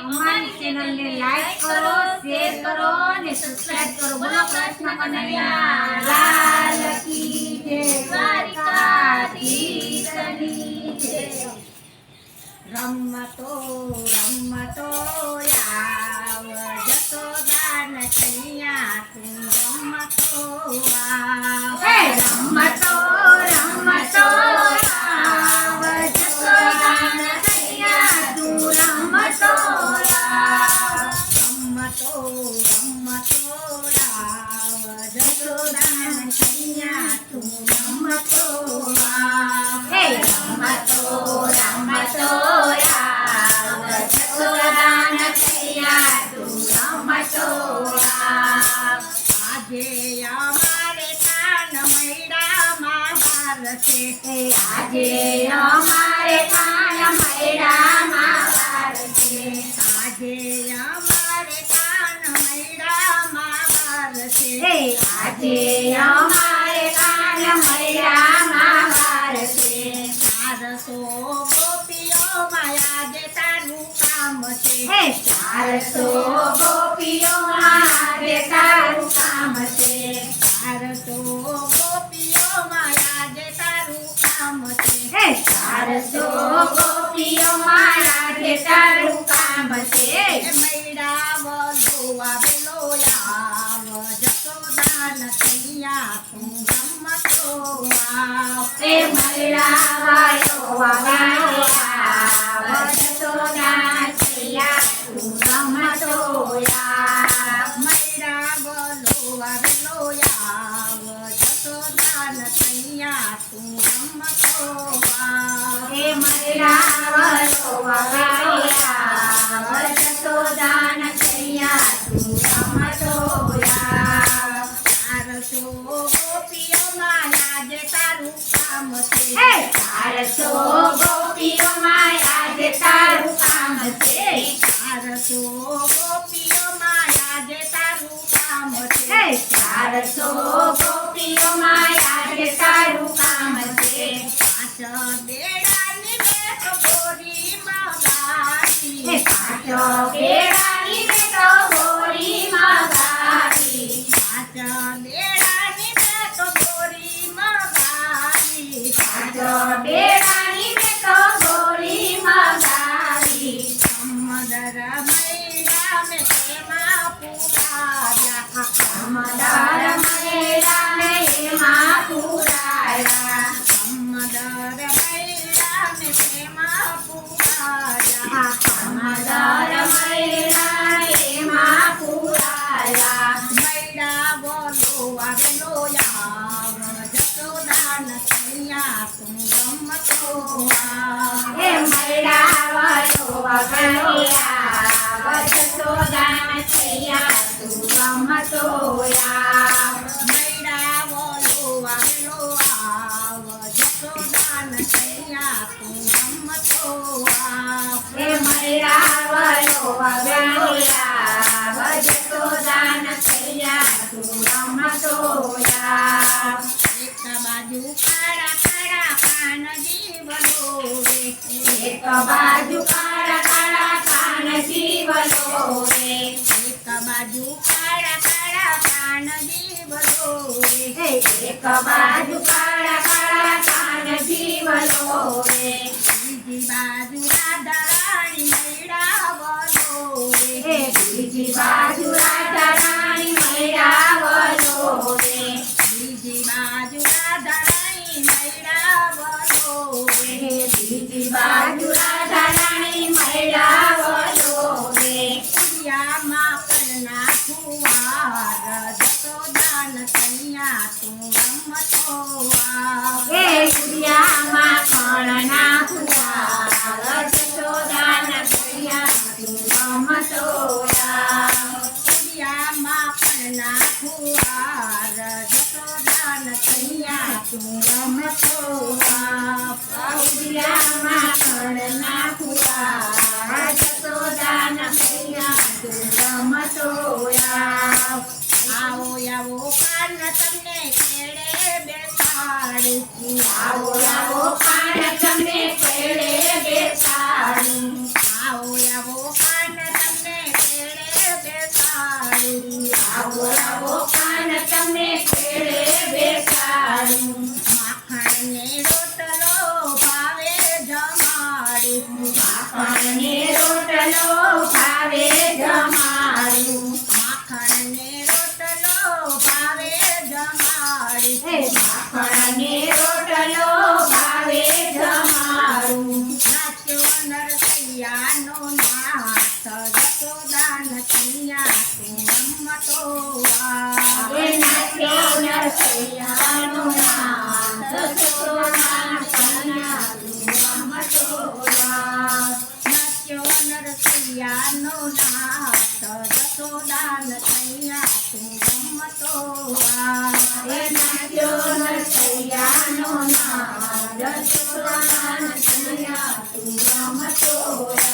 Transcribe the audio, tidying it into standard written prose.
અમારી ચેનલને લાઈક કરો, શેર કરો અને સબસ્ક્રાઇબ કરો. બોલો કૃષ્ણ કનૈયા લાલ કી જય, દ્વારકાધીશની જય. રમતો રમતો આવ જશોદાન કન્યા તું રમતો આવ. રમતો રમતો આવ જશોદાન કન્યા તું રમતો આવ. રમતો રમતો આવ જશોદાન કન્યા તું રમતો આવ. રમતો રમતો આજે અમારે કાન મૈડામાં વાર છે. આજે અમારે કાન મૈડામાં વાર છે. આજે અમારે કાન મૈડામાં વાર છે. આજે અમારે કાન મૈડામાં વાર છે. 400 ગોપીઓ માયા જે તારું કામ છે. 400 ગોપીઓ મારે તારું કામ છે. 400 ગોપીઓ માયા જે તારું કામ છે. 400 ગોપીઓ માયા જે તારું કામ છે. મૈડા બોલો આવેલો આવ જશોદાન કન્યા તું રમતો આવ. મૈડા વાયો આવેલો આવ જશોદાન કન્યા તું રમતો આવ. મૈડા બોલો આવેલો આવ જશોદાન કન્યા તું રમતો આવ. મૈડા બોલો આવેલો આવ જશોદાન કન્યા તું રમતો આવ. 400 ગોપીઓ માયા જે તારું કામ છે. 400 ગોપીઓ માયા જે તારું કામ છે. 400 ગોપીઓ માયા જે તારું કામ છે. 400 ગોપીઓ માયા જે તારું કામ છે. 5 બેડાની બેટ ગોરી મગાવી. 5 બેડાની બેટ ગોરી મગાવી. 5 બેડાની બેટ ગોરી મગાવી. 5 બેડાની બેટ ગોરી મગાવી. સમદર મૈડા મેં તેમાં પુરાયા. સમદર મૈડા મેં એમાં પુરાયા. સમદર મૈડા મેં તેમાં પુરાયા. સમદર મૈડા એમાં પુરાયા. મૈડા બોલો આવેલો આવ જશોદાન કન્યા તું રમતો આવ. મૈડા બોલો આવેલો આવ જશોદાન કન્યા તું રમતો આવ. મૈડા બોલો આવેલો આવ જશોદાન કન્યા તું રમતો આવ. મૈડા બોલો આવેલો આવ જશોદાન કન્યા તું રમતો આવ. એક બાજુ કાળા કાળા કાન જીવલો રે. એક બાજુ કાળા કાળા કાન જીવલો રે. એક બાજુ કાળા કાળા કાન જીવલો રે. એક બાજુ કાળા કાળા કાન જીવલો રે. બીજી બાજુ રાધા રાણી મૈડા બોલો રે. બીજી બાજુ રાધા રાણી મૈડા બોલો રે. બીજી બાજુ રાધા રાણી મૈડા બોલો રે. બીજી બાજુ રાધા રાણી મૈડા બોલો રે. કુડિયામાં કરના કુંવાર જશોદાન કન્યા તું રમતો આવ. કુડિયામાં કરના કુંવાર જશોદાન કન્યા તું રમતો આવ. કુડિયામાં કરના કુંવાર જશોદાન કન્યા તું રમતો આવ. કુડિયામાં કરના કુંવાર જશોદાન કન્યા તું રમતો આવ. આવો આવો કાન તમને કેળે બેસાડું. આવો આવો કાન તમને કેળે બેસાડું. આવો આવો કાન રોટલો ભાવે જમાડું માખણને રોટલો ભાવે જમાડું. માખણને રોટલો ભાવે જમાડું હે માખણને રોટલો ભાવે જમાડું. નાચ્યો નરસૈયાનો નાથ જશોદાન કન્યા તું રમતો એ નાચ્યો નરસૈયાનો નાથ જશોદાન કન્યા તું રમતો રાસ. નાચ્યો નરસૈયાનો નાથ જશોદાન કન્યા તું રમતો એ નાચ્યો નરસૈયાનો નાથ જશોદાન કન્યા તું રમતો રાસ.